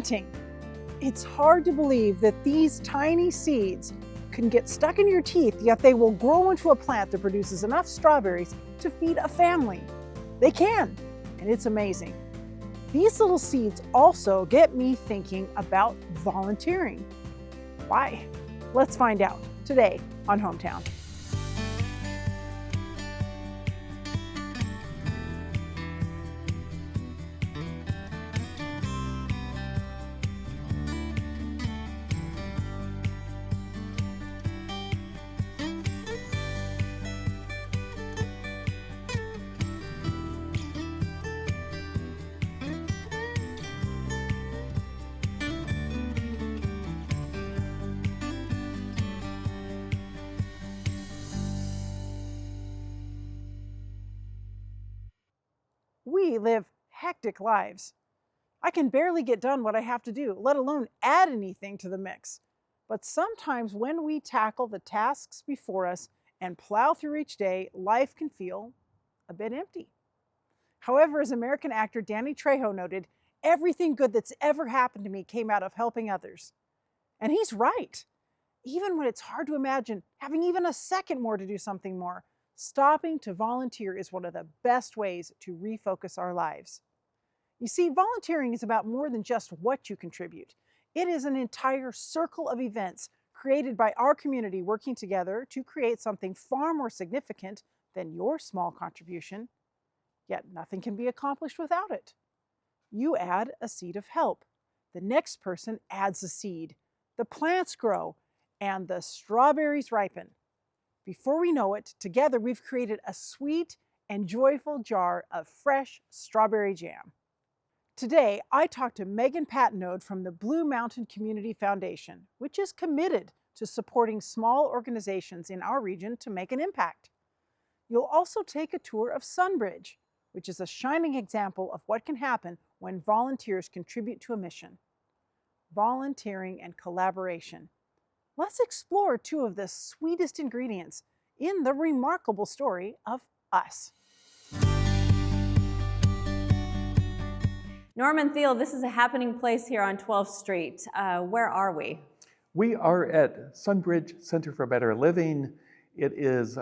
planting. It's hard to believe that these tiny seeds can get stuck in your teeth, yet they will grow into a plant that produces enough strawberries to feed a family. They can, and it's amazing. These little seeds also get me thinking about volunteering. Why? Let's find out today on Hometown. We live hectic lives. I can barely get done what I have to do, let alone add anything to the mix. But sometimes when we tackle the tasks before us and plow through each day, life can feel a bit empty. However, as American actor Danny Trejo noted, everything good that's ever happened to me came out of helping others. And he's right. Even when it's hard to imagine having even a second more to do something more, stopping to volunteer is one of the best ways to refocus our lives. You see, volunteering is about more than just what you contribute. It is an entire circle of events created by our community working together to create something far more significant than your small contribution. Yet nothing can be accomplished without it. You add a seed of help. The next person adds a seed. The plants grow, and the strawberries ripen. Before we know it, together we've created a sweet and joyful jar of fresh strawberry jam. Today, I talked to Megan Patinode from the Blue Mountain Community Foundation, which is committed to supporting small organizations in our region to make an impact. You'll also take a tour of SonBridge, which is a shining example of what can happen when volunteers contribute to a mission. Volunteering and collaboration. Let's explore two of the sweetest ingredients in the remarkable story of us. Norman Thiel, this is a happening place here on 12th Street. Where are we? We are at SonBridge Center for Better Living. It is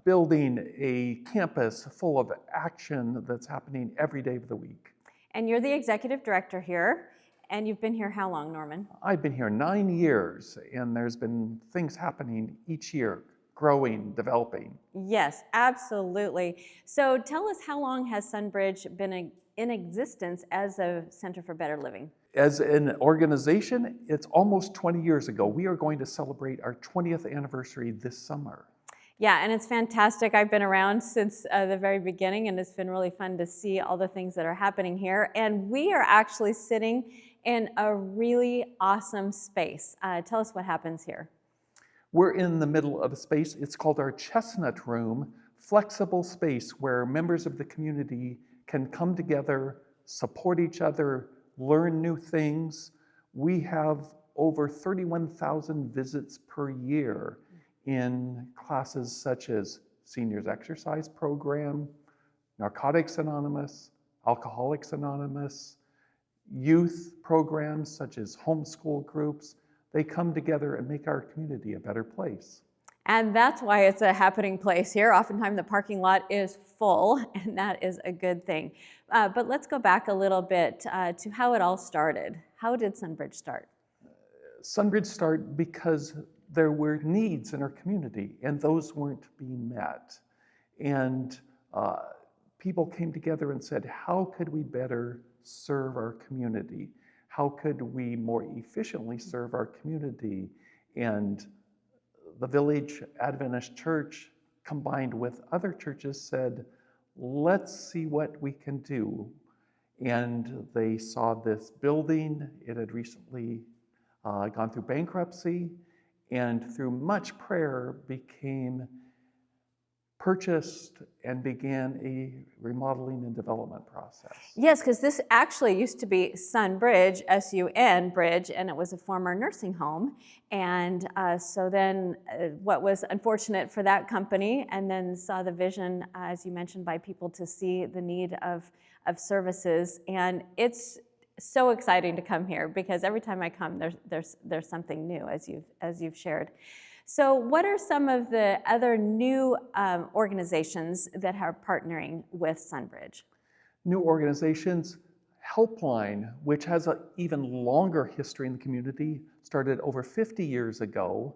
building a campus full of action that's happening every day of the week. And you're the executive director here. And you've been here how long, Norman? I've been here 9 years, and there's been things happening each year, growing, developing. Yes, absolutely. So tell us, how long has SonBridge been in existence as a Center for Better Living? As an organization, it's almost 20 years ago. We are going to celebrate our 20th anniversary this summer. Yeah, and it's fantastic. I've been around since the very beginning, and it's been really fun to see all the things that are happening here. And we are actually sitting in a really awesome space. Tell us what happens here. We're in the middle of a space. It's called our Chestnut Room, flexible space where members of the community can come together, support each other, learn new things. We have over 31,000 visits per year in classes such as Seniors Exercise Program, Narcotics Anonymous, Alcoholics Anonymous, youth programs such as homeschool groups. They come together and make our community a better place. And that's why it's a happening place here. Oftentimes the parking lot is full, and that is a good thing. But let's go back a little bit to how it all started. How did SonBridge start? SonBridge started because there were needs in our community, and those weren't being met. And people came together and said, how could we better serve our community? How could we more efficiently serve our community? And the Village Adventist Church, combined with other churches, said, let's see what we can do. And they saw this building. It had recently gone through bankruptcy, and through much prayer became purchased and began a remodeling and development process. Yes, because this actually used to be SonBridge, S-U-N Bridge, and it was a former nursing home. And so then what was unfortunate for that company, and then saw the vision, as you mentioned, by people to see the need of services. And it's so exciting to come here because every time I come, there's something new, as you've shared. So what are some of the other new organizations that are partnering with SonBridge? New organizations, Helpline, which has an even longer history in the community, started over 50 years ago.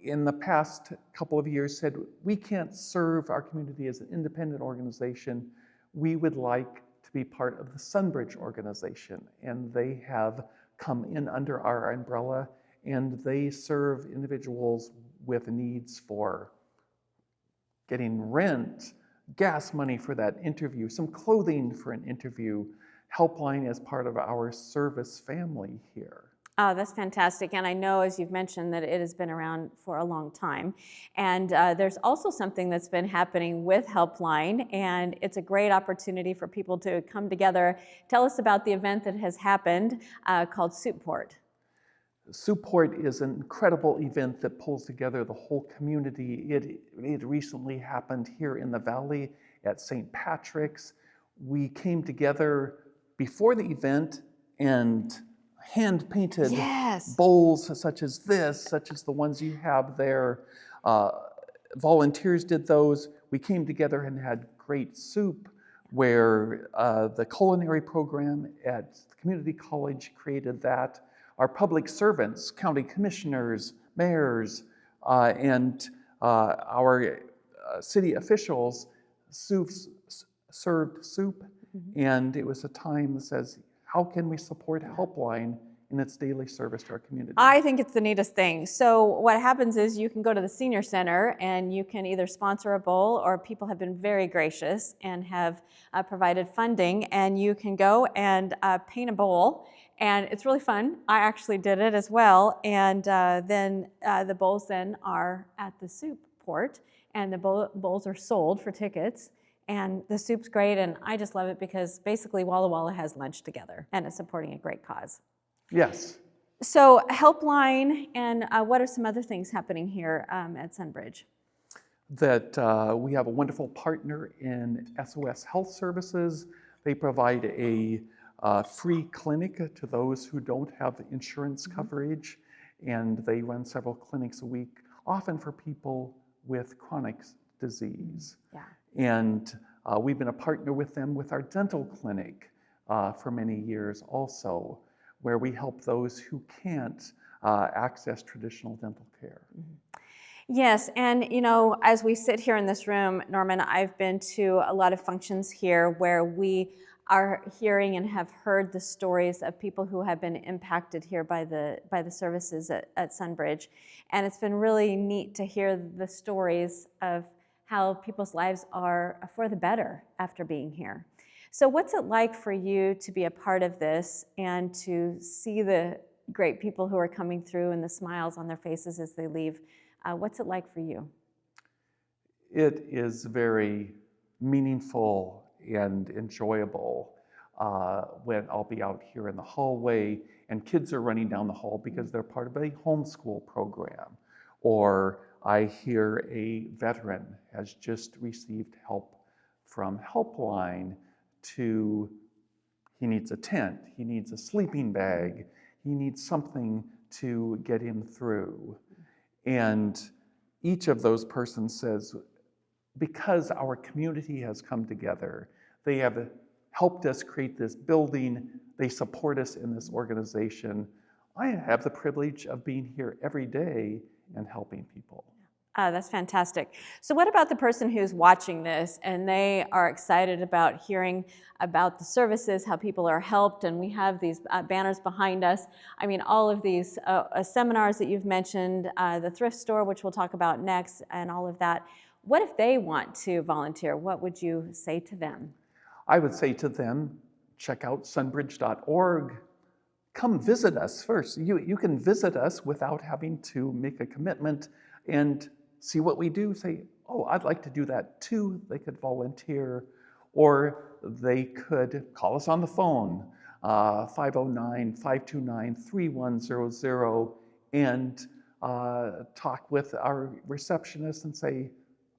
In the past couple of years said, we can't serve our community as an independent organization. We would like to be part of the SonBridge organization. And they have come in under our umbrella, and they serve individuals with needs for getting rent, gas money for that interview, some clothing for an interview. Helpline is part of our service family here. Oh, that's fantastic. And I know, as you've mentioned, that it has been around for a long time. And there's also something that's been happening with Helpline, and it's a great opportunity for people to come together. Tell us about the event that has happened called Soupport. Soupport is an incredible event that pulls together the whole community. It recently happened here in the Valley at St. Patrick's. We came together before the event and hand-painted bowls such as this, such as the ones you have there. Volunteers did those. We came together and had great soup where the culinary program at the community college created that. Our public servants, county commissioners, mayors, and our city officials served soup. And it was a time that says, how can we support Helpline in its daily service to our community? I think it's the neatest thing. So what happens is you can go to the senior center and you can either sponsor a bowl, or people have been very gracious and have provided funding, and you can go and paint a bowl. And it's really fun. I actually did it as well. And then the bowls then are at the Soupport, and the bowls are sold for tickets. And the soup's great, and I just love it because basically Walla Walla has lunch together and is supporting a great cause. Yes. So Helpline, and what are some other things happening here at SonBridge? That we have a wonderful partner in SOS Health Services. They provide a free clinic to those who don't have insurance coverage, and they run several clinics a week, often for people with chronic disease. Yeah. And we've been a partner with them with our dental clinic for many years also, where we help those who can't access traditional dental care. Yes, and you know, as we sit here in this room, Norman, I've been to a lot of functions here where we are hearing and have heard the stories of people who have been impacted here by the services at SonBridge. And it's been really neat to hear the stories of how people's lives are for the better after being here. So what's it like for you to be a part of this and to see the great people who are coming through and the smiles on their faces as they leave? What's it like for you? It is very meaningful and enjoyable when I'll be out here in the hallway and kids are running down the hall because they're part of a homeschool program, or I hear a veteran has just received help from Helpline he needs a tent, he needs a sleeping bag, he needs something to get him through. And each of those persons says, because our community has come together, they have helped us create this building, they support us in this organization. I have the privilege of being here every day and helping people. That's fantastic. So what about the person who's watching this and they are excited about hearing about the services, how people are helped, and we have these banners behind us. I mean, all of these seminars that you've mentioned, the thrift store, which we'll talk about next, and all of that. What if they want to volunteer? What would you say to them? I would say to them, check out sonbridge.org. Come visit us first. You can visit us without having to make a commitment and see what we do, say, oh, I'd like to do that too. They could volunteer, or they could call us on the phone, 509-529-3100, and talk with our receptionist and say,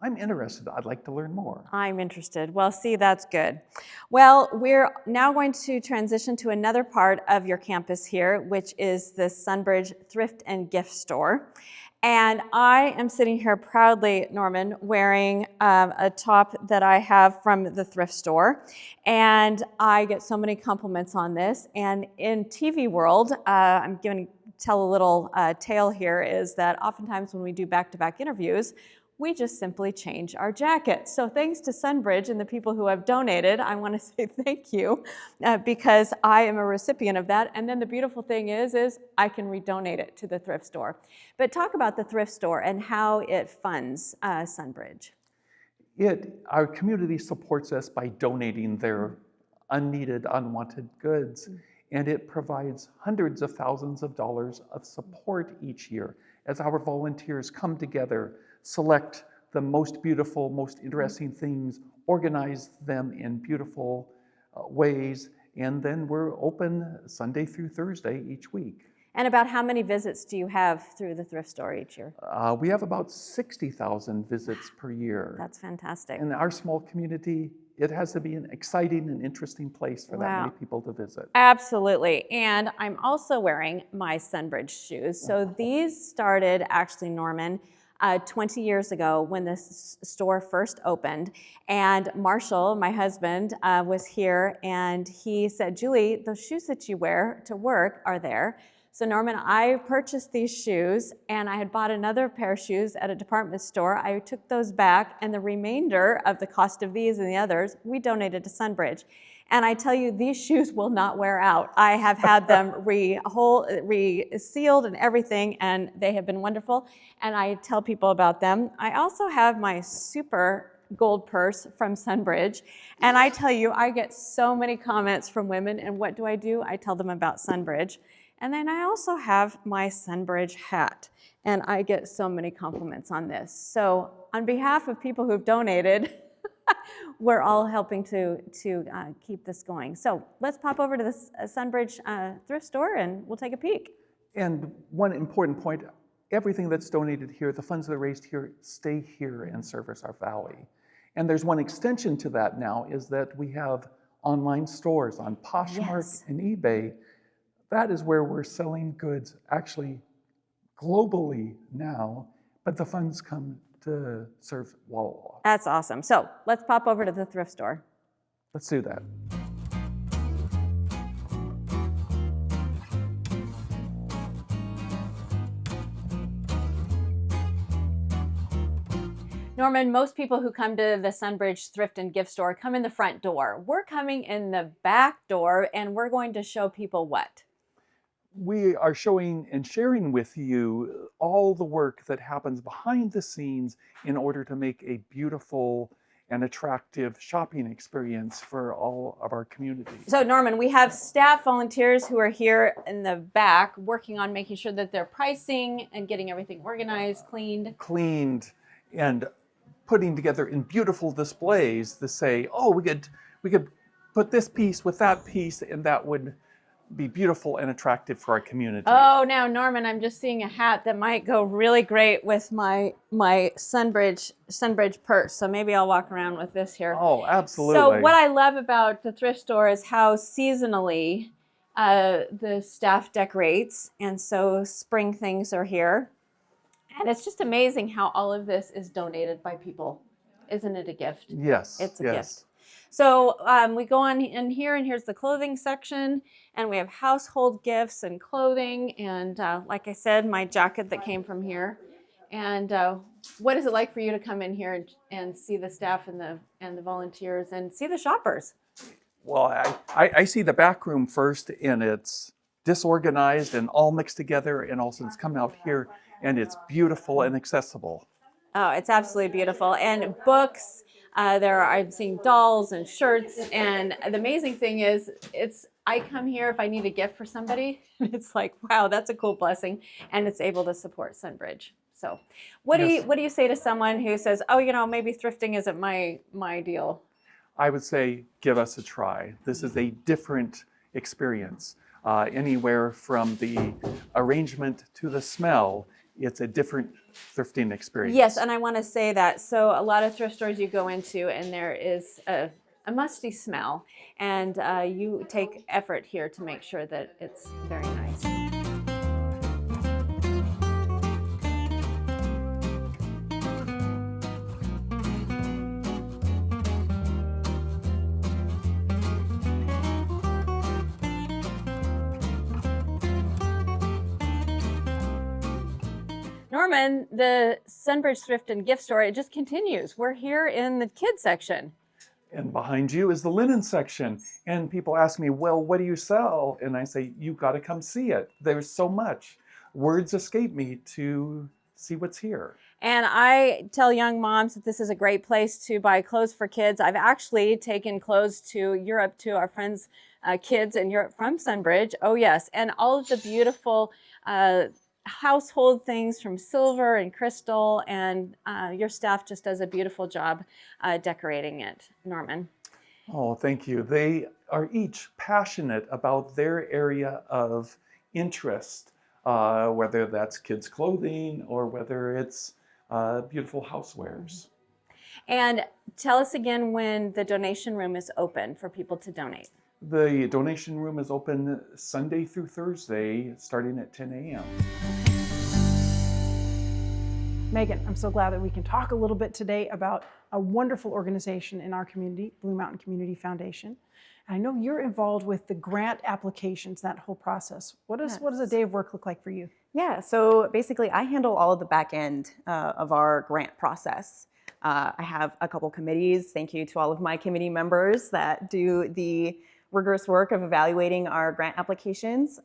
I'm interested. I'd like to learn more. I'm interested. Well, see, that's good. Well, we're now going to transition to another part of your campus here, which is the SonBridge Thrift and Gift Store. And I am sitting here proudly, Norman, wearing a top that I have from the thrift store. And I get so many compliments on this. And in TV world, I'm going to tell a little tale here, is that oftentimes when we do back-to-back interviews, we just simply change our jackets. So thanks to SonBridge and the people who have donated, I want to say thank you because I am a recipient of that. And then the beautiful thing is I can redonate it to the thrift store. But talk about the thrift store and how it funds SonBridge. Our community supports us by donating their unneeded, unwanted goods, and it provides hundreds of thousands of dollars of support each year as our volunteers come together, select the most beautiful, most interesting things, organize them in beautiful ways, and then we're open Sunday through Thursday each week. And about how many visits do you have through the thrift store each year? We have about 60,000 visits per year. That's fantastic. In our small community, it has to be an exciting and interesting place for that many people to visit. Absolutely. And I'm also wearing my SonBridge shoes. So these started actually, Norman, 20 years ago when this store first opened. And Marshall, my husband, was here and he said, Julie, those shoes that you wear to work are there. So Norman, I purchased these shoes and I had bought another pair of shoes at a department store. I took those back and the remainder of the cost of these and the others, we donated to SonBridge. And I tell you, these shoes will not wear out. I have had them re-sealed and everything, and they have been wonderful. And I tell people about them. I also have my super gold purse from SonBridge. And I tell you, I get so many comments from women. And what do? I tell them about SonBridge. And then I also have my SonBridge hat. And I get so many compliments on this. So on behalf of people who've donated, we're all helping to keep this going. So let's pop over to the SonBridge thrift store and we'll take a peek. And one important point, everything that's donated here, the funds that are raised here, stay here and service our valley. And there's one extension to that now, is that we have online stores on Poshmark and eBay. That is where we're selling goods actually globally now, but the funds come to serve Walla Walla. That's awesome. So let's pop over to the thrift store. Let's do that. Norman, most people who come to the SonBridge Thrift and Gift Store come in the front door. We're coming in the back door and we're going to show people what? We are showing and sharing with you all the work that happens behind the scenes in order to make a beautiful and attractive shopping experience for all of our community. So Norman, we have staff volunteers who are here in the back working on making sure that they're pricing and getting everything organized, cleaned, and putting together in beautiful displays to say, oh, we could put this piece with that piece and that would be beautiful and attractive for our community. Oh, now Norman, I'm just seeing a hat that might go really great with my SonBridge purse. So maybe I'll walk around with this here. Oh, absolutely. So what I love about the thrift store is how seasonally the staff decorates. And so spring things are here. And it's just amazing how all of this is donated by people. Isn't it a gift? Yes. It's a gift. So we go on in here, and here's the clothing section, and we have household gifts and clothing, and like I said, my jacket that came from here. And what is it like for you to come in here and see the staff and the volunteers and see the shoppers? Well, I see the back room first, and it's disorganized and all mixed together, and also it's come out here, and it's beautiful and accessible. Oh, it's absolutely beautiful. And books. I'm seeing dolls and shirts, and the amazing thing is, I come here if I need a gift for somebody, and it's like, wow, that's a cool blessing, and it's able to support SonBridge. So, what do you say to someone who says, oh, maybe thrifting isn't my deal? I would say, give us a try. This is a different experience, anywhere from the arrangement to the smell it's a different thrifting experience. Yes, and I want to say that. So a lot of thrift stores you go into, and there is a musty smell, and you take effort here to make sure that it's very nice. Norman, the SonBridge Thrift and Gift Store, it just continues. We're here in the kids section. And behind you is the linen section. And people ask me, well, what do you sell? And I say, you got to come see it. There's so much. Words escape me to see what's here. And I tell young moms that this is a great place to buy clothes for kids. I've actually taken clothes to Europe to our friends' kids in Europe from SonBridge. Oh, yes. And all of the beautiful household things from silver and crystal, and your staff just does a beautiful job decorating it, Norman. Oh, thank you. They are each passionate about their area of interest, whether that's kids' clothing or whether it's beautiful housewares. And tell us again when the donation room is open for people to donate. The donation room is open Sunday through Thursday, starting at 10 a.m. Megan, I'm so glad that we can talk a little bit today about a wonderful organization in our community, Blue Mountain Community Foundation. I know you're involved with the grant applications, that whole process. What does a day of work look like for you? Yeah, so basically I handle all of the back end of our grant process. I have a couple committees. Thank you to all of my committee members that do the rigorous work of evaluating our grant applications.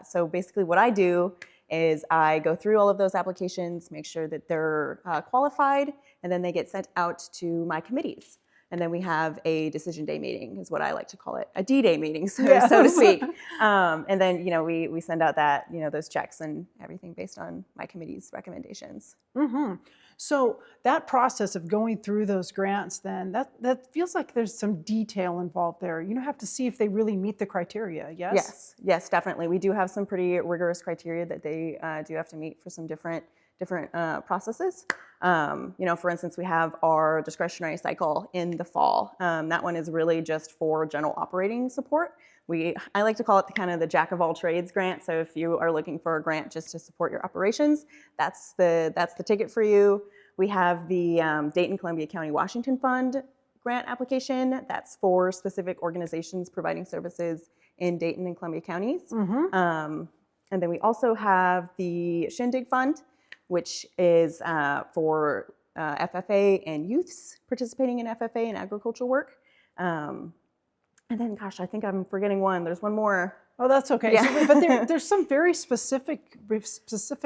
So basically what I do is I go through all of those applications, make sure that they're qualified, and then they get sent out to my committees. And then we have a decision day meeting, is what I like to call it, a D-Day meeting, so to speak. And then, we send out that, those checks and everything based on my committee's recommendations. Mm-hmm. So that process of going through those grants, then that feels like there's some detail involved there. You have to see if they really meet the criteria. Yes. Yes, definitely. We do have some pretty rigorous criteria that they do have to meet for some different processes. For instance, we have our discretionary cycle in the fall. That one is really just for general operating support. I like to call it the jack of all trades grant. So if you are looking for a grant just to support your operations, that's the ticket for you. We have the Dayton-Columbia County Washington Fund grant application. That's for specific organizations providing services in Dayton and Columbia counties. Mm-hmm. And then we also have the Shindig Fund, which is for FFA and youths participating in FFA and agricultural work. And then, gosh, I think I'm forgetting one. There's one more. Oh, that's okay. Yeah. But there's some very specific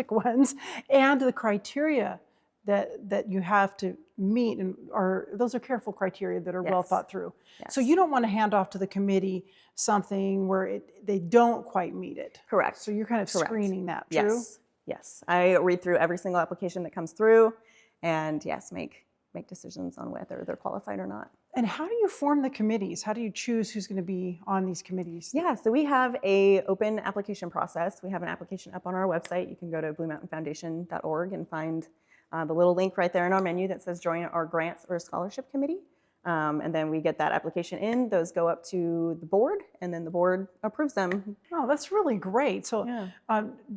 ones, and the criteria that you have to meet, those are careful criteria that are well thought through. Yes. So you don't want to hand off to the committee something where they don't quite meet it. Correct. So you're kind of screening that, true? Yes. I read through every single application that comes through, and make decisions on whether they're qualified or not. And how do you form the committees? How do you choose who's going to be on these committees? Yeah, so we have an open application process. We have an application up on our website. You can go to bluemountainfoundation.org and find the little link right there in our menu that says join our grants or scholarship committee. And then we get that application in. Those go up to the board, and then the board approves them. Oh, that's really great. So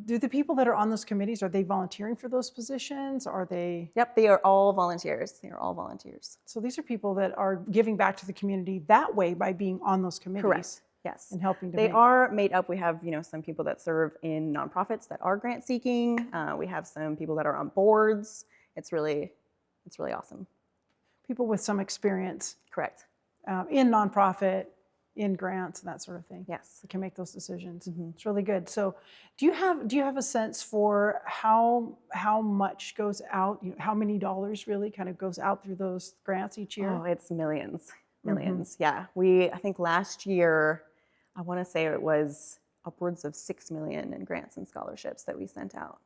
do the people that are on those committees, are they volunteering for those positions? Are they? Yep, they are all volunteers. They are all volunteers. So these are people that are giving back to the community that way by being on those committees. Correct. Yes. And helping to They are made up. We have, some people that serve in nonprofits that are grant seeking. We have some people that are on boards. It's really awesome. People with some experience. Correct. In nonprofit, in grants, and that sort of thing. Yes. That can make those decisions. Mm-hmm. It's really good. So do you have a sense for how much goes out, how many dollars really kind of goes out through those grants each year? Oh, it's millions. Mm-hmm. Yeah. I think last year, I want to say it was upwards of $6 million in grants and scholarships that we sent out.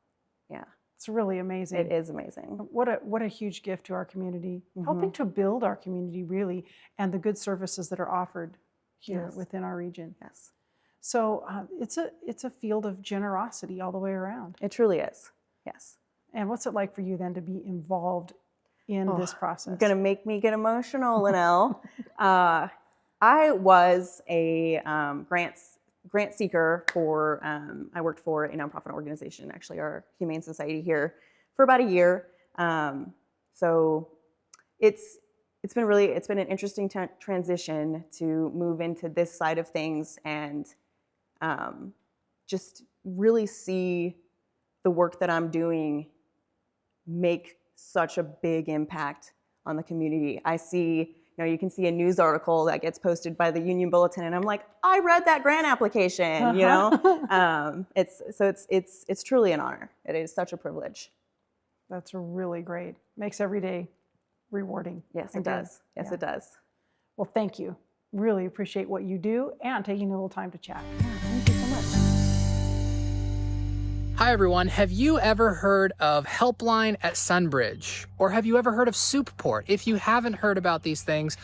Yeah. It's really amazing. It is amazing. What a huge gift to our community, helping to build our community really, and the good services that are offered here within our region. Yes. So it's a field of generosity all the way around. It truly is. Yes. And what's it like for you then to be involved in this process? You're gonna make me get emotional, Linnell. I was a grant seeker for, I worked for a nonprofit organization, actually our Humane Society here, for about a year. So it's been an interesting transition to move into this side of things and just really see the work that I'm doing make such a big impact on the community. I see, you can see a news article that gets posted by the Union Bulletin, and I'm like, I read that grant application. It's truly an honor. It is such a privilege. That's really great. Makes every day rewarding. Yes, it does. Yes, it does. Well, thank you. Really appreciate what you do and taking a little time to chat. Thank you so much. Hi everyone, have you ever heard of Helpline at SonBridge? Or have you ever heard of Soupport? If you haven't heard about these things,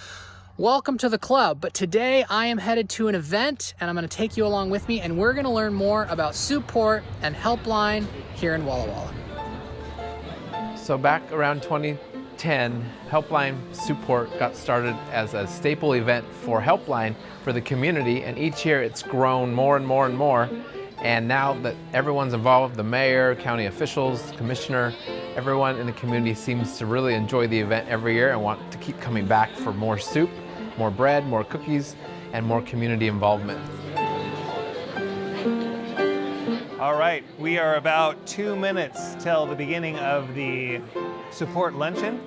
welcome to the club. But today I am headed to an event and I'm going to take you along with me, and we're going to learn more about Soupport and Helpline here in Walla Walla. So back around 2010, Helpline Soupport got started as a staple event for Helpline for the community, and each year it's grown more and more and more. And now that everyone's involved, the mayor, county officials, commissioner, everyone in the community seems to really enjoy the event every year and want to keep coming back for more soup, more bread, more cookies, and more community involvement. All right, we are about 2 minutes till the beginning of the Soupport luncheon.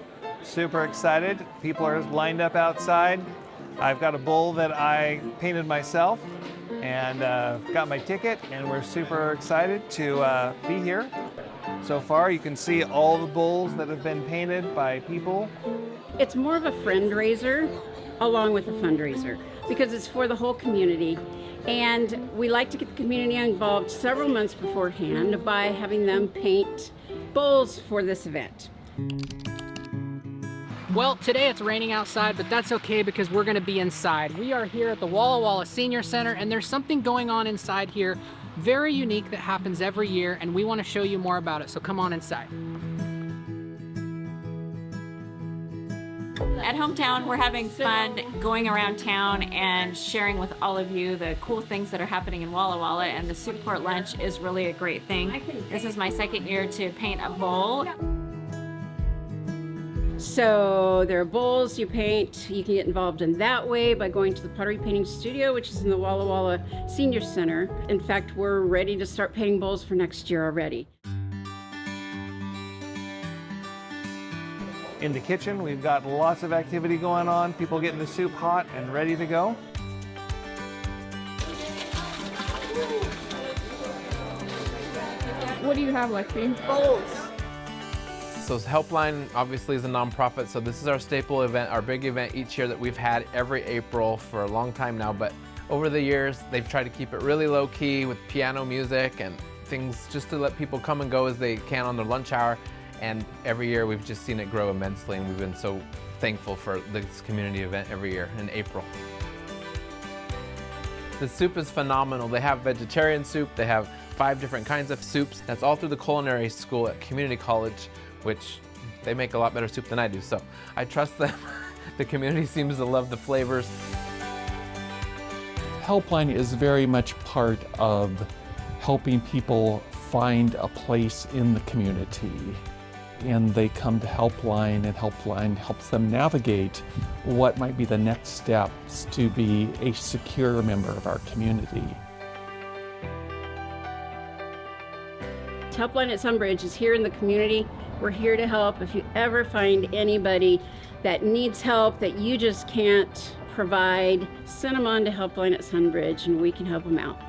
Super excited. People are lined up outside. I've got a bowl that I painted myself and got my ticket, and we're super excited to be here. So far, you can see all the bowls that have been painted by people. It's more of a fundraiser along with a fundraiser because it's for the whole community. And we like to get the community involved several months beforehand by having them paint bowls for this event. Well, today it's raining outside, but that's okay because we're gonna be inside. We are here at the Walla Walla Senior Center, and there's something going on inside here very unique that happens every year, and we wanna show you more about it, so come on inside. At Hometown, we're having fun going around town and sharing with all of you the cool things that are happening in Walla Walla, and the Soupport lunch is really a great thing. This is my second year to paint a bowl. So there are bowls you paint. You can get involved in that way by going to the pottery painting studio, which is in the Walla Walla Senior Center. In fact, we're ready to start painting bowls for next year already. In the kitchen, we've got lots of activity going on. People getting the soup hot and ready to go. What do you have, Lexi? Bowls. So Helpline obviously is a nonprofit, so this is our staple event, our big event each year that we've had every April for a long time now. But over the years, they've tried to keep it really low key with piano music and things just to let people come and go as they can on their lunch hour. And every year we've just seen it grow immensely, and we've been so thankful for this community event every year in April. The soup is phenomenal. They have vegetarian soup, they have 5 different kinds of soups. That's all through the culinary school at community college, which they make a lot better soup than I do, so I trust them. The community seems to love the flavors. Helpline is very much part of helping people find a place in the community. And they come to Helpline, and Helpline helps them navigate what might be the next steps to be a secure member of our community. Helpline at SonBridge is here in the community. We're here to help. If you ever find anybody that needs help that you just can't provide, send them on to Helpline at SonBridge and we can help them out.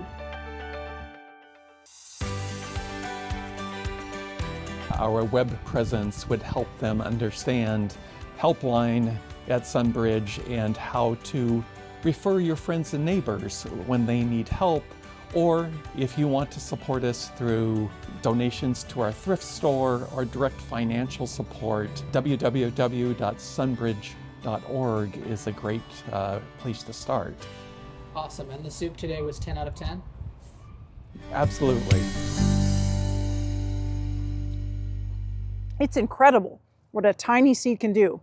Our web presence would help them understand Helpline at SonBridge and how to refer your friends and neighbors when they need help, or if you want to support us through donations to our thrift store or direct financial support, www.sonbridge.org is a great place to start. Awesome, and the soup today was 10 out of 10? Absolutely. It's incredible what a tiny seed can do.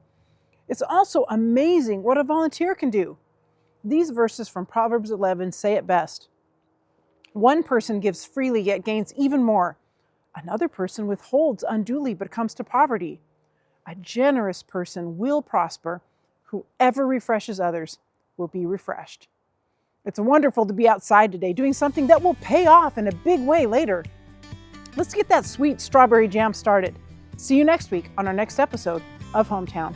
It's also amazing what a volunteer can do. These verses from Proverbs 11 say it best. One person gives freely yet gains even more. Another person withholds unduly but comes to poverty. A generous person will prosper. Whoever refreshes others will be refreshed. It's wonderful to be outside today doing something that will pay off in a big way later. Let's get that sweet strawberry jam started. See you next week on our next episode of Hometown.